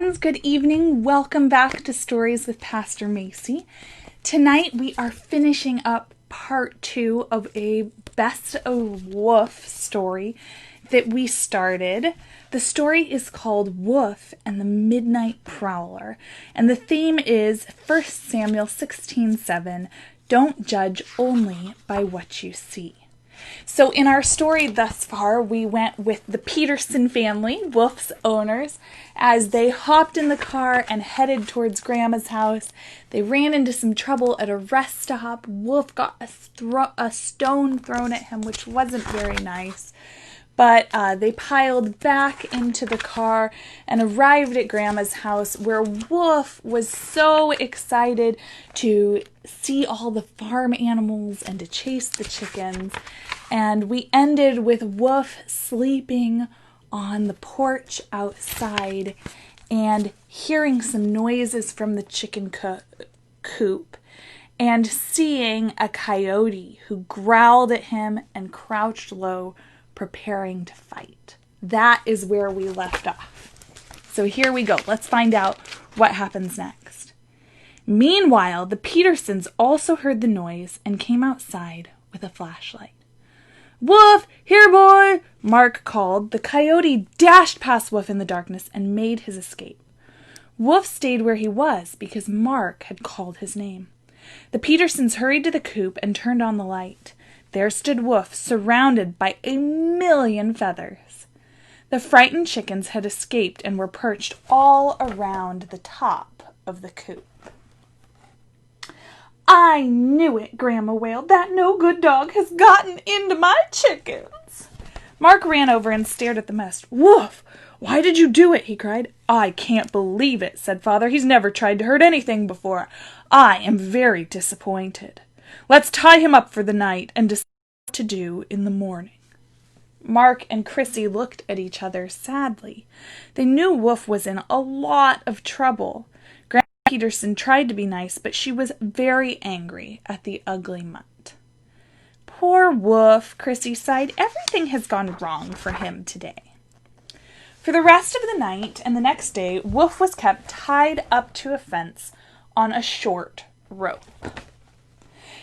Good evening. Welcome back to Stories with Pastor Macy. Tonight we are finishing up part 2 of a Best of Woof story that we started. The story is called Woof and the Midnight Prowler, and the theme is 1 Samuel 16:7. Don't judge only by what you see. So in our story thus far, we went with the Peterson family, Woof's owners, as they hopped in the car and headed towards Grandma's house. They ran into some trouble at a rest stop. Woof got a stone thrown at him, which wasn't very nice. But they piled back into the car and arrived at Grandma's house, where Woof was so excited to see all the farm animals and to chase the chickens. And we ended with Woof sleeping on the porch outside and hearing some noises from the chicken coop and seeing a coyote who growled at him and crouched low, preparing to fight. That is where we left off. So here we go. Let's find out what happens next. Meanwhile, the Petersons also heard the noise and came outside with a flashlight. "Woof, here boy!" Mark called. The coyote dashed past Woof in the darkness and made his escape. Woof stayed where he was because Mark had called his name. The Petersons hurried to the coop and turned on the light. There stood Woof, surrounded by 1,000,000 feathers. The frightened chickens had escaped and were perched all around the top of the coop. "I knew it," Grandma wailed. "That no-good dog has gotten into my chickens." Mark ran over and stared at the mess. "Woof, why did you do it?" he cried. "I can't believe it," said Father. "He's never tried to hurt anything before. I am very disappointed. Let's tie him up for the night and decide what to do in the morning." Mark and Chrissy looked at each other sadly. They knew Woof was in a lot of trouble. Grandma Peterson tried to be nice, but she was very angry at the ugly mutt. "Poor Woof," Chrissy sighed. "Everything has gone wrong for him today." For the rest of the night and the next day, Woof was kept tied up to a fence on a short rope.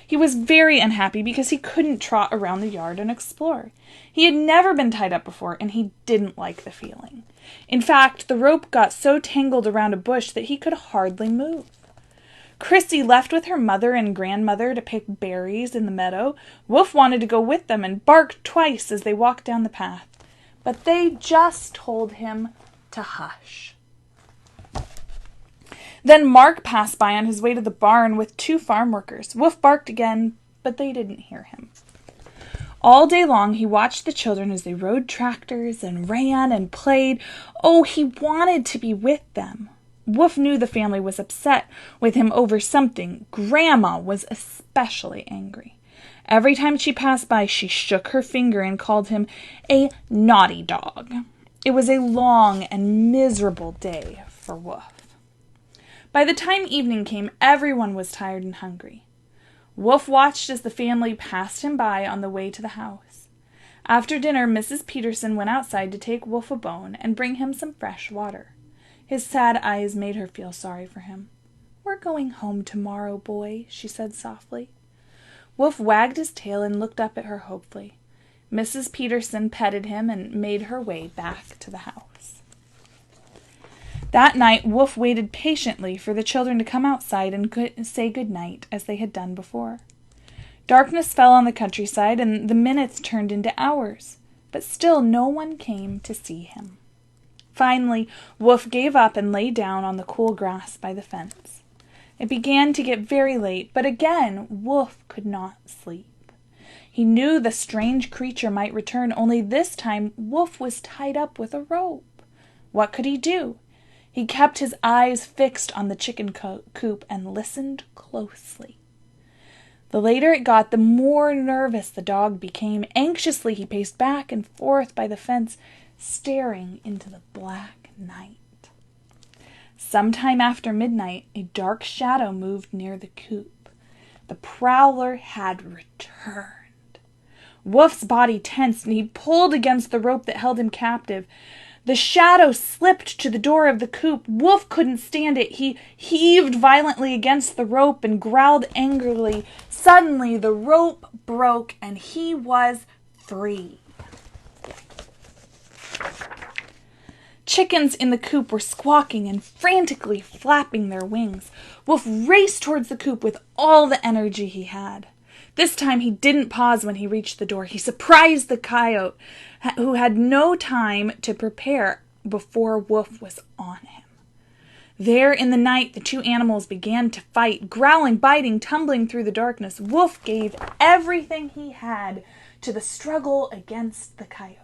He was very unhappy because he couldn't trot around the yard and explore. He had never been tied up before, and he didn't like the feeling. In fact, the rope got so tangled around a bush that he could hardly move. Chrissy left with her mother and grandmother to pick berries in the meadow. Woof wanted to go with them and barked twice as they walked down the path, but they just told him to hush. Then Mark passed by on his way to the barn with 2 farm workers. Woof barked again, but they didn't hear him. All day long he watched the children as they rode tractors and ran and played. Oh, he wanted to be with them. Woof knew the family was upset with him over something. Grandma was especially angry. Every time she passed by, she shook her finger and called him a naughty dog. It was a long and miserable day for Woof. By the time evening came, everyone was tired and hungry. Woof watched as the family passed him by on the way to the house. After dinner, Mrs. Peterson went outside to take Woof a bone and bring him some fresh water. His sad eyes made her feel sorry for him. "We're going home tomorrow, boy," she said softly. Woof wagged his tail and looked up at her hopefully. Mrs. Peterson petted him and made her way back to the house. That night, Woof waited patiently for the children to come outside and say good night, as they had done before. Darkness fell on the countryside, and the minutes turned into hours, but still no one came to see him. Finally, Woof gave up and lay down on the cool grass by the fence. It began to get very late, but again Woof could not sleep. He knew the strange creature might return, only this time Woof was tied up with a rope. What could he do? He kept his eyes fixed on the chicken coop and listened closely. The later it got, the more nervous the dog became. Anxiously he paced back and forth by the fence, staring into the black night. Sometime after midnight, a dark shadow moved near the coop. The prowler had returned. Woof's body tensed, and he pulled against the rope that held him captive. The shadow slipped to the door of the coop. Woof couldn't stand it. He heaved violently against the rope and growled angrily. Suddenly, the rope broke and he was free. Chickens in the coop were squawking and frantically flapping their wings. Woof raced towards the coop with all the energy he had. This time he didn't pause when he reached the door. He surprised the coyote, who had no time to prepare before Woof was on him. There in the night, the two animals began to fight, growling, biting, tumbling through the darkness. Woof gave everything he had to the struggle against the coyote.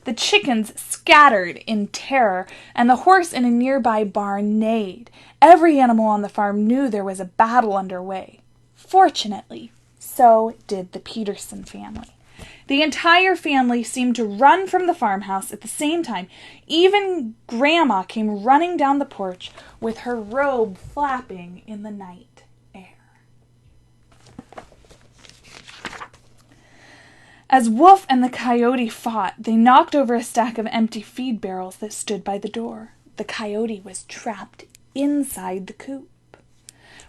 The chickens scattered in terror, and the horse in a nearby barn neighed. Every animal on the farm knew there was a battle underway. Fortunately, so did the Peterson family. The entire family seemed to run from the farmhouse at the same time. Even Grandma came running down the porch with her robe flapping in the night air. As Woof and the coyote fought, they knocked over a stack of empty feed barrels that stood by the door. The coyote was trapped inside the coop.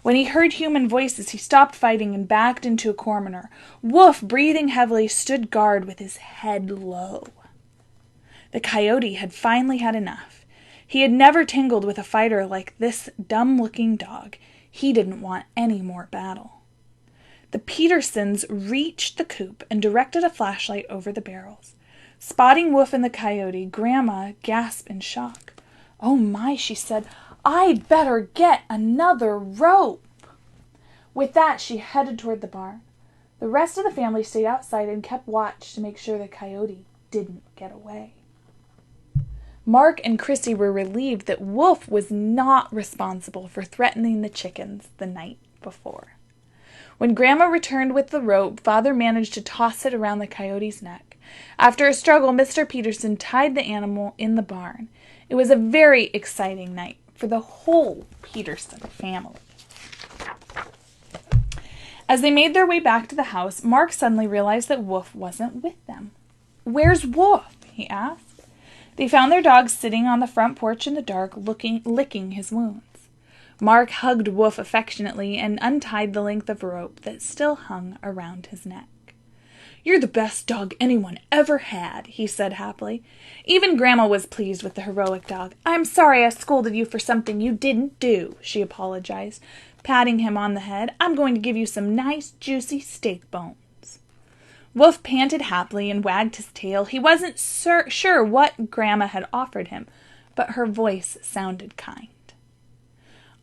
When he heard human voices, he stopped fighting and backed into a corner. Woof, breathing heavily, stood guard with his head low. The coyote had finally had enough. He had never tangled with a fighter like this dumb-looking dog. He didn't want any more battle. The Petersons reached the coop and directed a flashlight over the barrels. Spotting Woof and the coyote, Grandma gasped in shock. "Oh my," she said, "I'd better get another rope." With that, she headed toward the barn. The rest of the family stayed outside and kept watch to make sure the coyote didn't get away. Mark and Chrissy were relieved that Woof was not responsible for threatening the chickens the night before. When Grandma returned with the rope, Father managed to toss it around the coyote's neck. After a struggle, Mr. Peterson tied the animal in the barn. It was a very exciting night for the whole Peterson family. As they made their way back to the house, Mark suddenly realized that Woof wasn't with them. "Where's Woof?" he asked. They found their dog sitting on the front porch in the dark, licking his wounds. Mark hugged Woof affectionately and untied the length of rope that still hung around his neck. "You're the best dog anyone ever had," he said happily. Even Grandma was pleased with the heroic dog. "I'm sorry I scolded you for something you didn't do," she apologized, patting him on the head. "I'm going to give you some nice, juicy steak bones." Woof panted happily and wagged his tail. He wasn't sure what Grandma had offered him, but her voice sounded kind.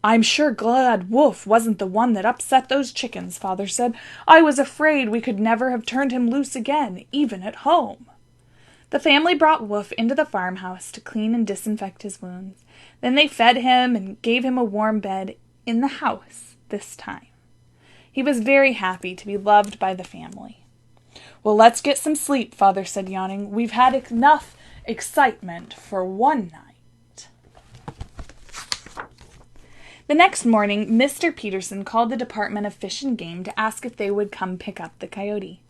"I'm sure glad Woof wasn't the one that upset those chickens," Father said. "I was afraid we could never have turned him loose again, even at home." The family brought Woof into the farmhouse to clean and disinfect his wounds. Then they fed him and gave him a warm bed in the house this time. He was very happy to be loved by the family. "Well, let's get some sleep," Father said, yawning. "We've had enough excitement for one night." The next morning, Mr. Peterson called the Department of Fish and Game to ask if they would come pick up the coyote.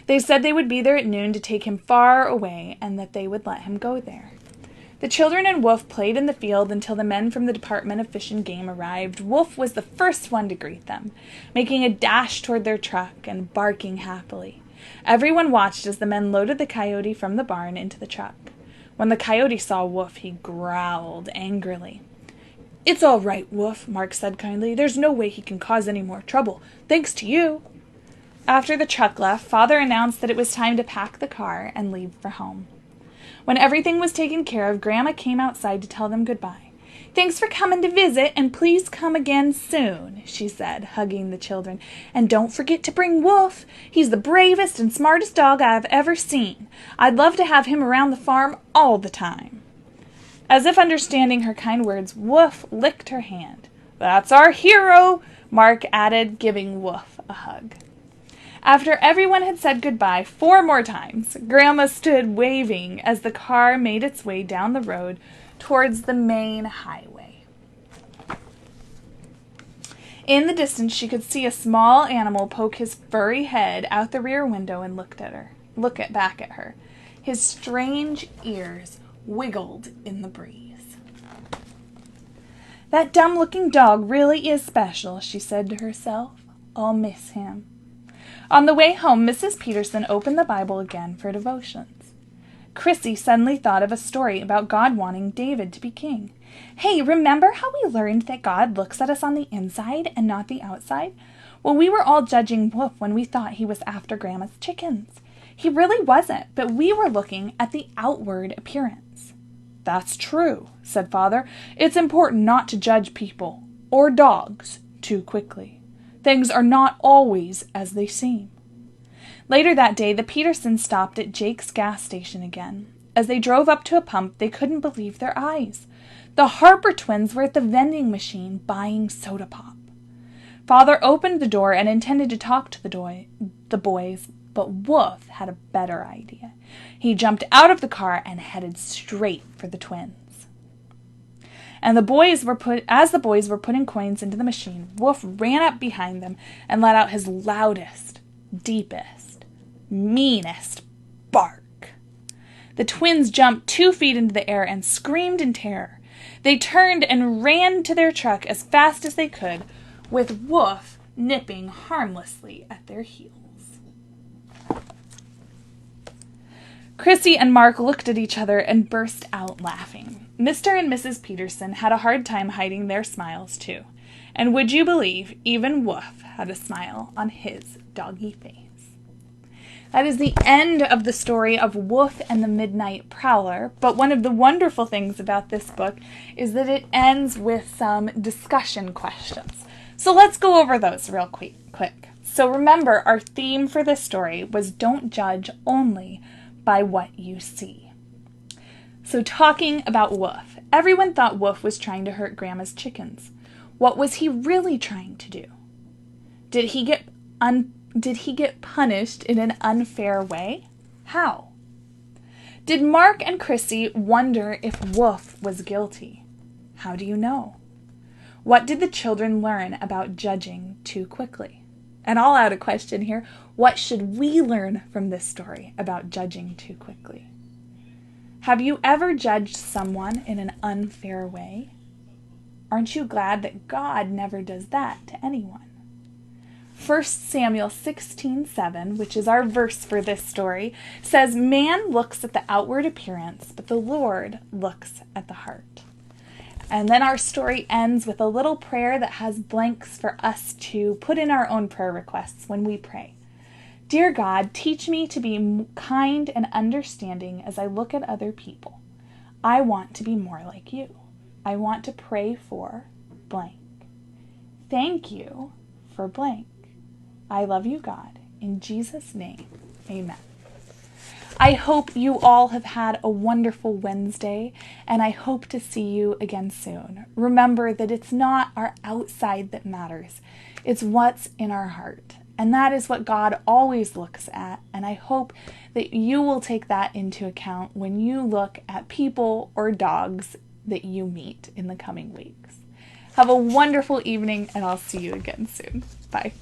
They said they would be there at noon to take him far away and that they would let him go there. The children and Woof played in the field until the men from the Department of Fish and Game arrived. Woof was the first one to greet them, making a dash toward their truck and barking happily. Everyone watched as the men loaded the coyote from the barn into the truck. When the coyote saw Woof, he growled angrily. "It's all right, Woof," Mark said kindly. "There's no way he can cause any more trouble, thanks to you." After the truck left, Father announced that it was time to pack the car and leave for home. When everything was taken care of, Grandma came outside to tell them goodbye. "Thanks for coming to visit, and please come again soon," she said, hugging the children. "And don't forget to bring Woof. He's the bravest and smartest dog I've ever seen. I'd love to have him around the farm all the time." As if understanding her kind words, Woof licked her hand. "That's our hero," Mark added, giving Woof a hug. After everyone had said goodbye 4 more times, Grandma stood waving as the car made its way down the road towards the main highway. In the distance, she could see a small animal poke his furry head out the rear window and look back at her. His strange ears wiggled in the breeze. "That dumb-looking dog really is special," she said to herself. "I'll miss him." On the way home, Mrs. Peterson opened the Bible again for devotions. Chrissy suddenly thought of a story about God wanting David to be king. "Hey, remember how we learned that God looks at us on the inside and not the outside? Well, we were all judging Woof when we thought he was after Grandma's chickens. He really wasn't, but we were looking at the outward appearance." "That's true," said Father. "It's important not to judge people, or dogs, too quickly. Things are not always as they seem." Later that day, the Petersons stopped at Jake's gas station again. As they drove up to a pump, they couldn't believe their eyes. The Harper twins were at the vending machine buying soda pop. Father opened the door and intended to talk to the boys, but Woof had a better idea. He jumped out of the car and headed straight for the twins. And as the boys were putting coins into the machine, Woof ran up behind them and let out his loudest, deepest, meanest bark. The twins jumped 2 feet into the air and screamed in terror. They turned and ran to their truck as fast as they could, with Woof nipping harmlessly at their heels. Chrissy and Mark looked at each other and burst out laughing. Mr. and Mrs. Peterson had a hard time hiding their smiles, too. And would you believe, even Woof had a smile on his doggy face. That is the end of the story of Woof and the Midnight Prowler, but one of the wonderful things about this book is that it ends with some discussion questions. So let's go over those real quick. So remember, our theme for this story was don't judge only by what you see. So talking about Woof, everyone thought Woof was trying to hurt Grandma's chickens. What was he really trying to do? Did he get punished in an unfair way? How? Did Mark and Chrissy wonder if Woof was guilty? How do you know? What did the children learn about judging too quickly? And I'll add a question here. What should we learn from this story about judging too quickly? Have you ever judged someone in an unfair way? Aren't you glad that God never does that to anyone? 1 Samuel 16:7, which is our verse for this story, says, "Man looks at the outward appearance, but the Lord looks at the heart." And then our story ends with a little prayer that has blanks for us to put in our own prayer requests when we pray. "Dear God, teach me to be kind and understanding as I look at other people. I want to be more like you. I want to pray for blank. Thank you for blank. I love you, God. In Jesus' name, amen." I hope you all have had a wonderful Wednesday, and I hope to see you again soon. Remember that it's not our outside that matters. It's what's in our heart. And that is what God always looks at, and I hope that you will take that into account when you look at people or dogs that you meet in the coming weeks. Have a wonderful evening, and I'll see you again soon. Bye.